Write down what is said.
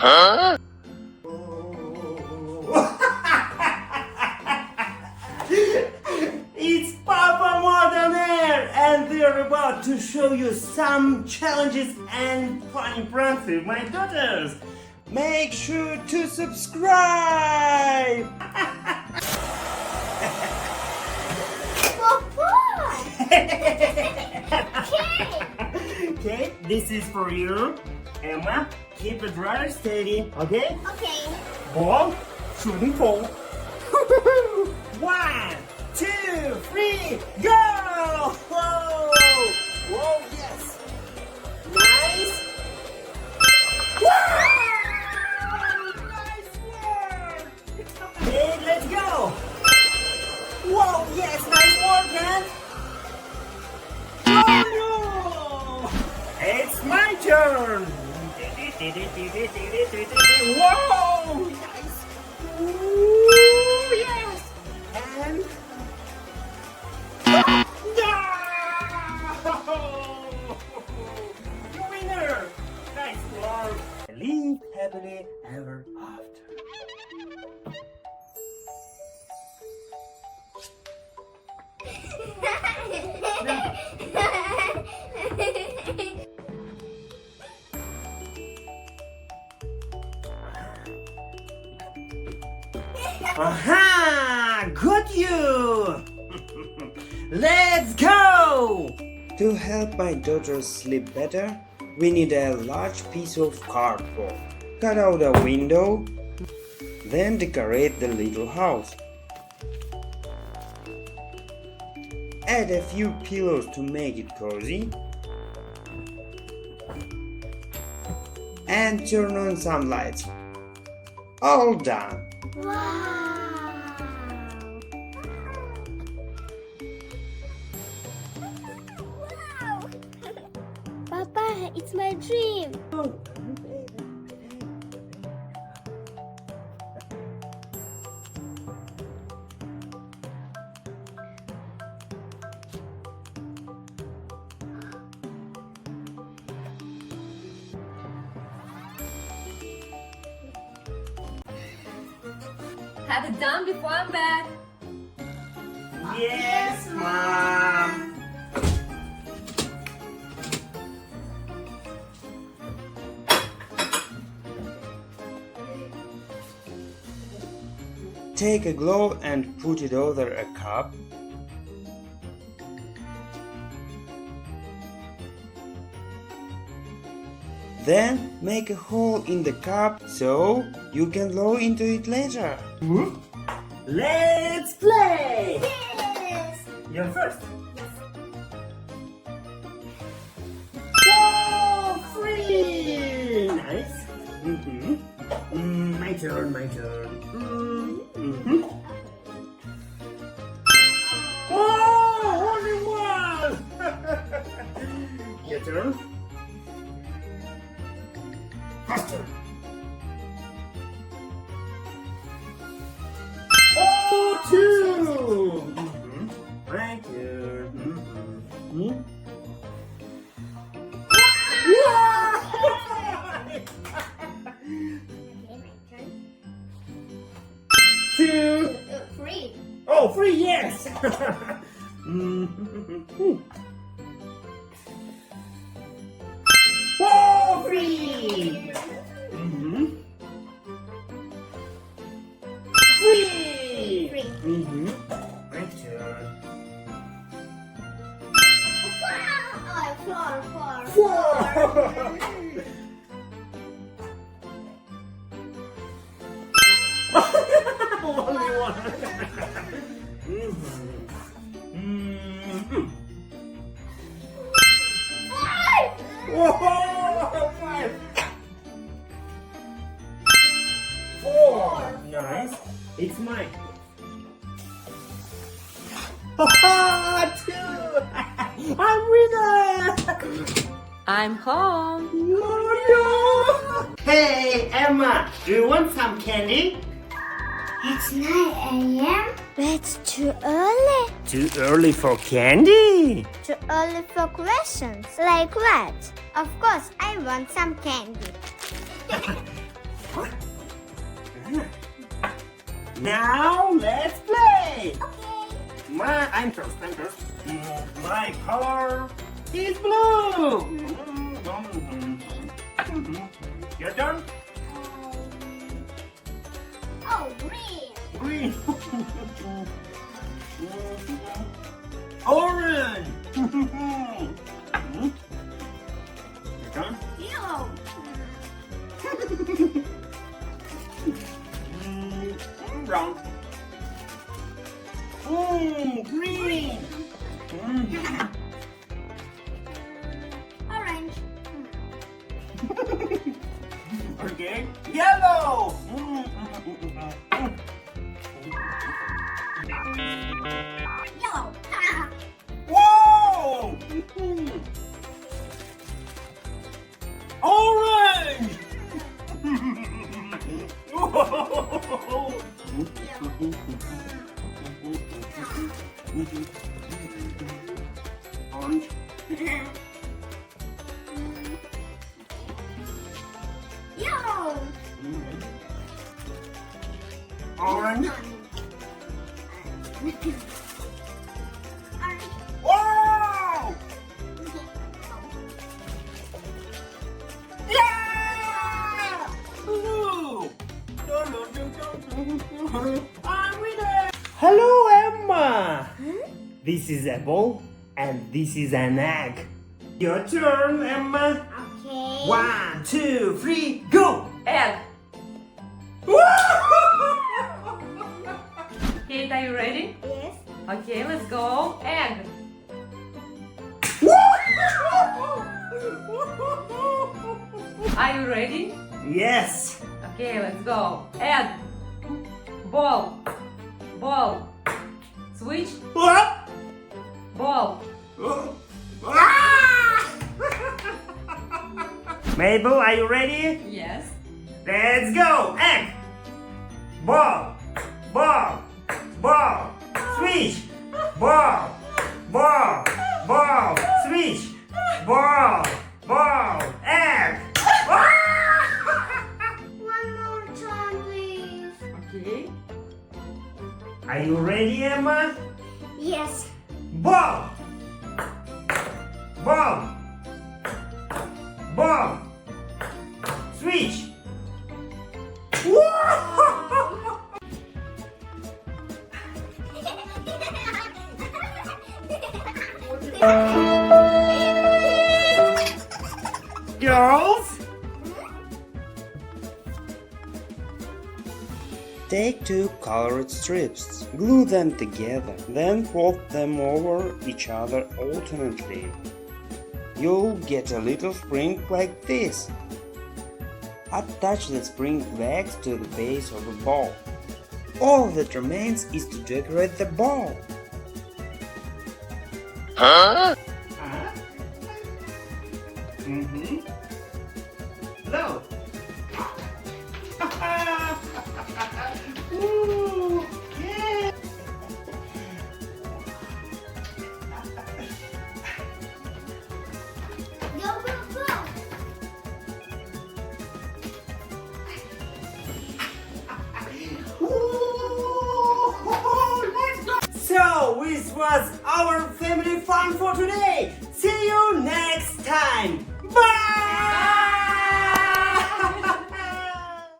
It's Papa Modernaire, and we're about to show you some challenges and funny pranks with my daughters. Make sure to subscribe. Okay, this is for you. Emma, keep it rather steady, okay? Okay. Ball, shooting ball. 1, 2, 3, go! Whoa! Whoa, yes! Nice! Wow! Nice work! Okay, let's go! Whoa, yes, nice work, man! Oh no! It's my turn! Whoa! Nice! Ooh, yes! And... No! Winner! Nice work! Live happily ever after. Aha! Got you! Let's go! To help my daughters sleep better, we need a large piece of cardboard. Cut out a window, then decorate the little house. Add a few pillows to make it cozy. And turn on some lights. All done. Wow. Wow. Papa, it's my dream. Have it done before I'm back. Yes, Mom. Take a glove and put it over a cup. Then make a hole in the cup so you can blow into it later. Let's play! Yes. You're first. Whoa, free! Nice. My turn, my turn. Whoa, only one! Your turn. Faster. Oh, two! My turn. Two. Free. Oh, free, yes! Whoa, free! Free! Free. My turn. Oh, four. Four! Only one. Five. Whoa! Five. Four. Nice. It's mine. Two. I'm winner. I'm home. Hey, Emma, do you want some candy? It's 9 a.m. That's too early. Too early for candy? Too early for questions. Like what? Of course, I want some candy. Now let's play. Okay. I'm first. My color is blue. Your turn. Oh, green. Green. Orange. Your turn. Yellow. Brown. Green. Orange. Okay. Yellow. Yellow. Whoa! Orange! Orange. Yellow. Orange. Orange. Wow! Yeah! Woohoo! I'm winner! Hello, Emma! This is a ball and this is an egg. Your turn, Emma. Okay. 1, 2, 3, go! Egg. Kate, are you ready? Yes. Okay, let's go. Egg. Are you ready? Yes. Okay, let's go. Egg. Ball. Ball. Switch. What? Ball. Mabel, are you ready? Yes. Let's go! Egg! Ball! Ball! Ball! Switch! Ball! Ball! Ball! Switch! Ball! Ball! Egg! One more time, please. Okay. Are you ready, Emma? Yes. Ball! Ball! Ball! Switch! Girls! Take two colored strips, glue them together, then fold them over each other alternately. You'll get a little spring like this. Attach the spring legs to the base of the ball. All that remains is to decorate the ball. Huh? No. Ooh, yeah. Go, go, go. So, this was our family fun for today.